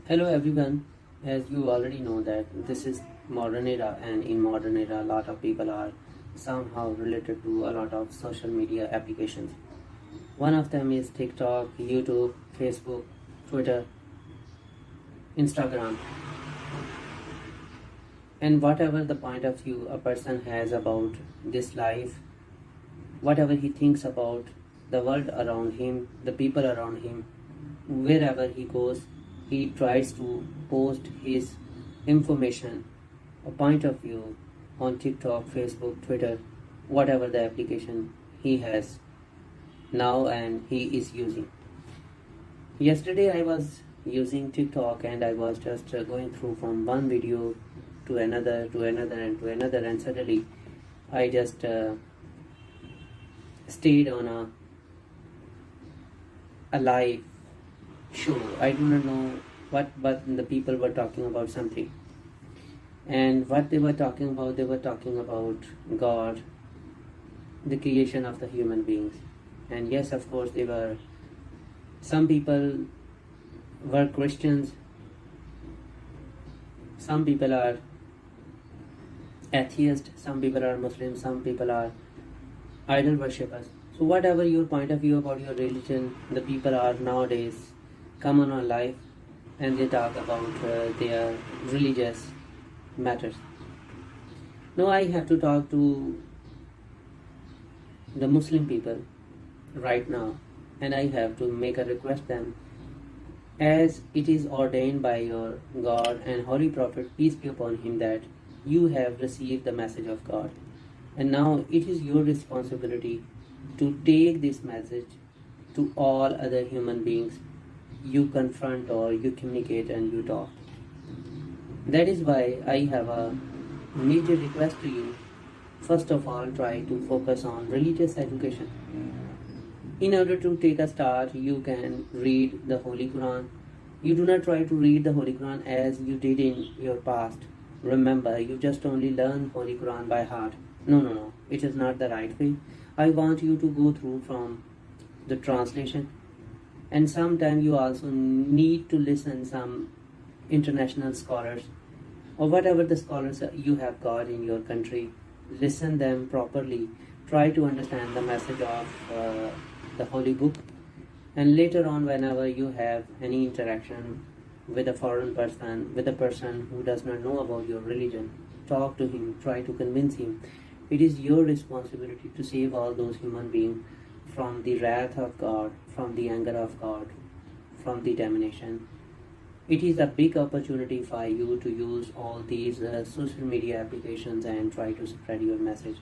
Hello everyone. As you already know that this is modern era, and in modern era a lot of people are somehow related to a lot of social media applications. One of them is TikTok, YouTube, Facebook, Twitter, Instagram. And whatever the point of view a person has about this life, whatever he thinks about the world around him, the people around him, wherever he goes, he tries to post his information, a point of view on TikTok, Facebook, Twitter, whatever the application he has now and he is using. Yesterday I was using TikTok and I was just going through from one video to another and suddenly I just stayed on a live show. I do not know what, but the people were talking about something. And what they were talking about God, the creation of the human beings. And yes, of course, some people were Christians, some people are atheists, some people are Muslims, some people are idol worshippers. So whatever your point of view about your religion, the people are nowadays come on live and they talk about their religious matters. Now I have to talk to the Muslim people right now, and I have to make a request them, as it is ordained by your God and Holy Prophet, peace be upon him, that you have received the message of God, and now it is your responsibility to take this message to all other human beings you confront or you communicate and you talk. That is why I have a major request to you. First of all, try to focus on religious education. In order to take a start, you can read the Holy Quran. You do not try to read the Holy Quran as you did in your past. Remember, you just only learn Holy Quran by heart. No. It is not the right way. I want you to go through from the translation. And sometimes you also need to listen some international scholars or whatever the scholars you have got in your country. Listen them properly. Try to understand the message of the Holy Book. And later on, whenever you have any interaction with a foreign person, with a person who does not know about your religion, talk to him, try to convince him. It is your responsibility to save all those human beings from the wrath of God, from the anger of God, from the damnation. It is a big opportunity for you to use all these social media applications and try to spread your message.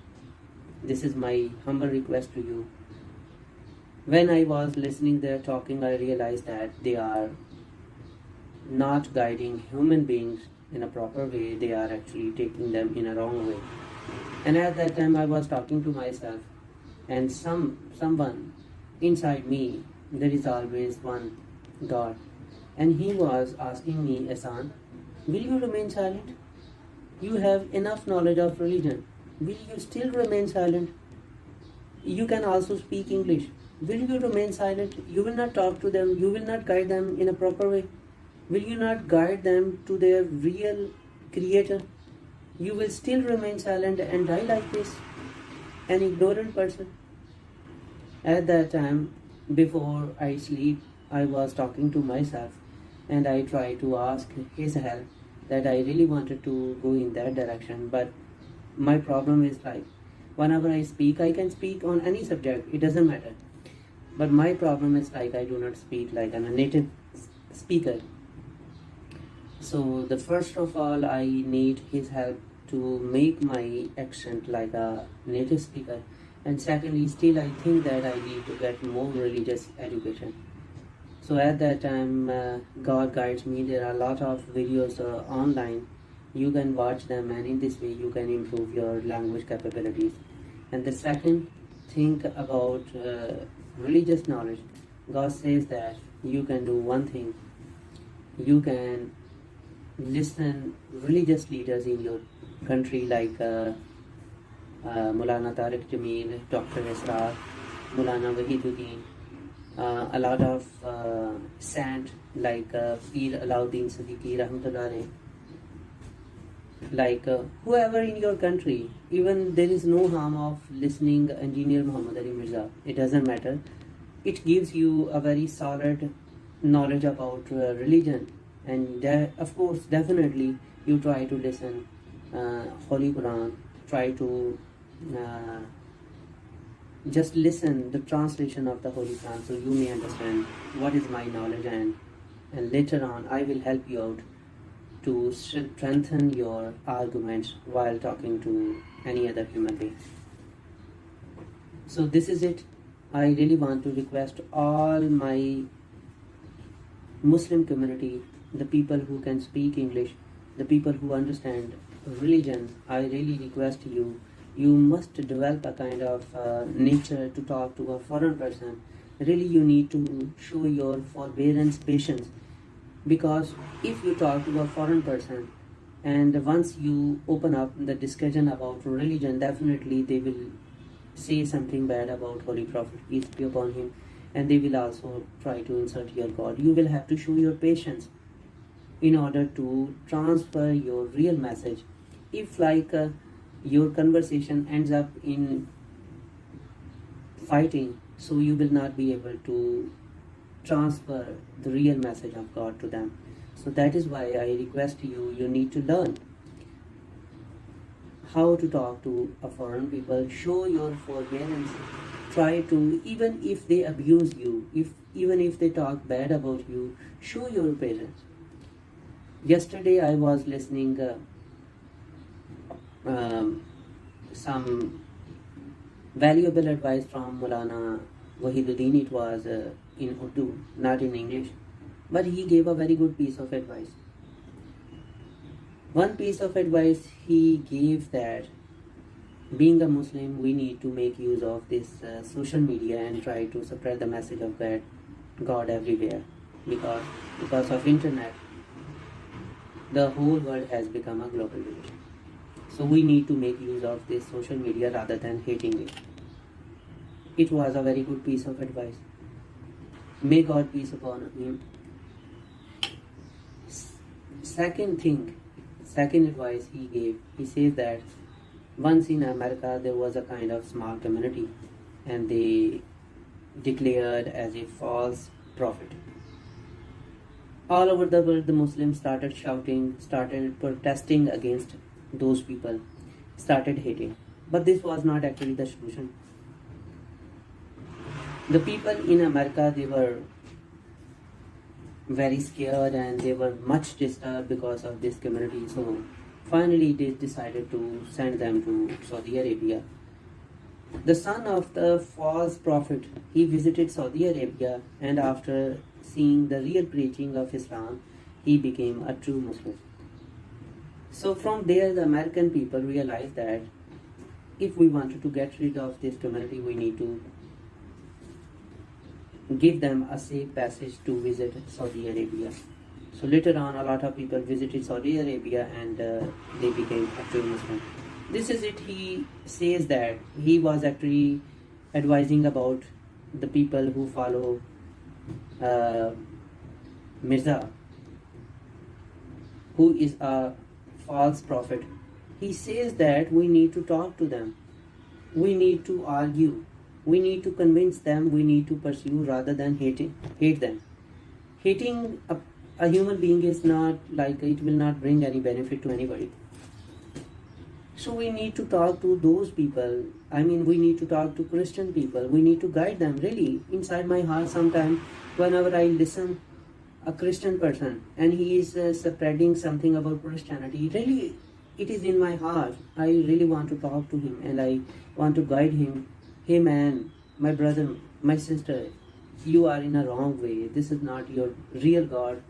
This is my humble request to you. When I was listening there talking, I realized that they are not guiding human beings in a proper way. They are actually taking them in a wrong way. And at that time I was talking to myself, and someone inside me, there is always one God, and he was asking me, Asan, will you remain silent? You have enough knowledge of religion. Will you still remain silent? You can also speak English. Will you remain silent? You will not talk to them. You will not guide them in a proper way. Will you not guide them to their real creator? You will still remain silent and die like this, an ignorant person. At that time, before I sleep, I was talking to myself and I tried to ask his help, that I really wanted to go in that direction. But my problem is, like, whenever I speak, I can speak on any subject, it doesn't matter. But my problem is, like, I do not speak like I'm a native speaker. So the first of all, I need his help to make my accent like a native speaker. And secondly, still I think that I need to get more religious education. So at that time, God guides me. There are a lot of videos online. You can watch them, and in this way you can improve your language capabilities. And the second, think about religious knowledge. God says that you can do one thing. You can listen religious leaders in your country, like Maulana Tariq Jameel, Dr. Israr, Maulana Wahiduddin, a lot of sand, like Peer Alauddin Siddiqui Rahmatullah alayh, like whoever in your country, even there is no harm of listening Engineer Muhammad Ali Mirza. It doesn't matter. It gives you a very solid knowledge about religion, and of course, definitely you try to listen Holy Quran. Try to just listen the translation of the Holy Quran, so you may understand what is my knowledge, and later on I will help you out to strengthen your arguments while talking to any other human being. So this is it. I really want to request all my Muslim community, the people who can speak English, the people who understand religion, I really request you must develop a kind of nature to talk to a foreign person. Really, you need to show your forbearance, patience, because if you talk to a foreign person and once you open up the discussion about religion, definitely they will say something bad about Holy Prophet, peace be upon him, and they will also try to insult your God. You will have to show your patience in order to transfer your real message. If your conversation ends up in fighting, so you will not be able to transfer the real message of God to them. So that is why I request you need to learn how to talk to a foreign people. Show your forbearance. Try to, even if they abuse you, even if they talk bad about you, show your patience. Yesterday I was listening some valuable advice from Maulana Wahiduddin. It was in Urdu, not in English, but he gave a very good piece of advice. One piece of advice he gave, that being a Muslim, we need to make use of this social media and try to spread the message of God everywhere, because of internet, the whole world has become a global village. So we need to make use of this social media rather than hating it. It was a very good piece of advice. May God peace upon him. Second advice he gave, he says that once in America there was a kind of small community and they declared as a false prophet. All over the world the Muslims started shouting, started protesting against those people, started hating. But this was not actually the solution. The people in America, they were very scared and they were much disturbed because of this community. So finally they decided to send them to Saudi Arabia. The son of the false prophet, he visited Saudi Arabia, and after seeing the real preaching of Islam, he became a true Muslim. So from there the American people realized that if we wanted to get rid of this community, we need to give them a safe passage to visit Saudi Arabia. So later on a lot of people visited Saudi Arabia and they became a true Muslim. This is it. He says that he was actually advising about the people who follow Mirza, who is a false prophet. He says that we need to talk to them, we need to argue, we need to convince them, we need to pursue rather than hate them. Hating a human being is not like, it will not bring any benefit to anybody. So we need to talk to those people. I mean, we need to talk to Christian people. We need to guide them. Really, inside my heart sometimes, whenever I listen a Christian person and he is spreading something about Christianity, really, it is in my heart. I really want to talk to him and I want to guide him. Hey man, my brother, my sister, you are in a wrong way. This is not your real God.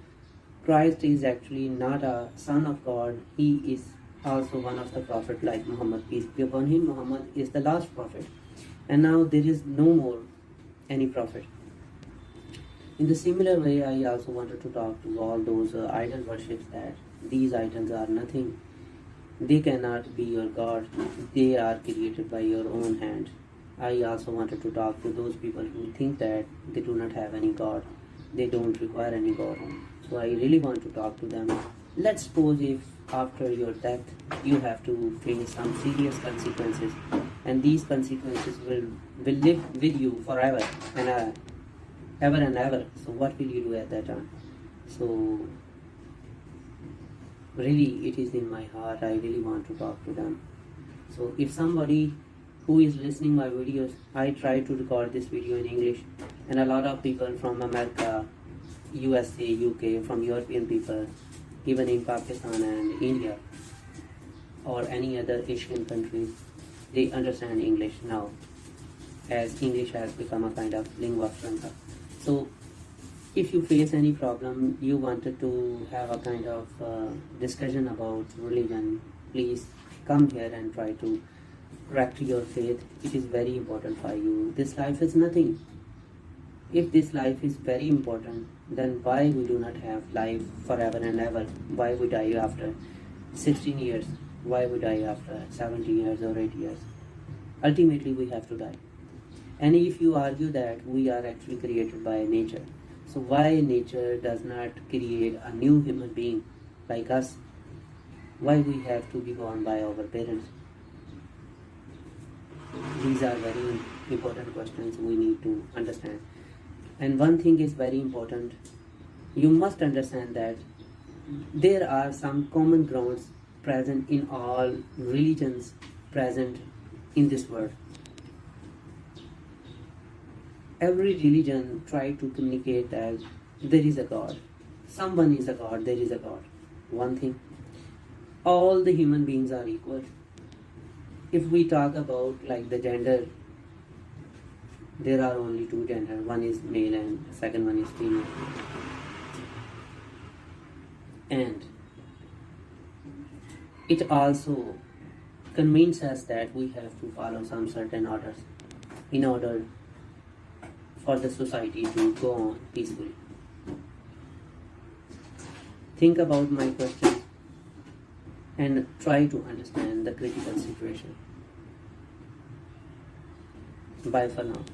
Christ is actually not a son of God. He is also one of the prophet like Muhammad, peace be upon him. Muhammad is the last prophet, and now there is no more any prophet. In the similar way, I also wanted to talk to all those idol worships, that these idols are nothing. They cannot be your God. They are created by your own hand. I also wanted to talk to those people who think that they do not have any God, they don't require any God. So I really want to talk to them. Let's suppose if after your death you have to face some serious consequences, and these consequences will live with you forever and ever and ever. So what will you do at that time? So really it is in my heart, I really want to talk to them. So if somebody who is listening my videos, I try to record this video in English, and a lot of people from America, USA, UK, from European people, even in Pakistan and India or any other Asian countries, they understand English now, as English has become a kind of lingua franca. So if you face any problem, you wanted to have a kind of discussion about religion, please come here and try to correct your faith. It is very important for you. This life is nothing. If this life is very important, then why we do not have life forever and ever? Why we die after 16 years? Why we die after 70 years or 80 years? Ultimately we have to die. And if you argue that we are actually created by nature, so why nature does not create a new human being like us? Why we have to be born by our parents? These are very important questions we need to understand. And one thing is very important. You must understand that there are some common grounds present in all religions present in this world. Every religion tries to communicate that there is a God. Someone is a God, there is a God. One thing, all the human beings are equal. If we talk about like the gender, there are only two genders. One is male and the second one is female. And it also convinces us that we have to follow some certain orders in order for the society to go on peacefully. Think about my question and try to understand the critical situation. Bye for now.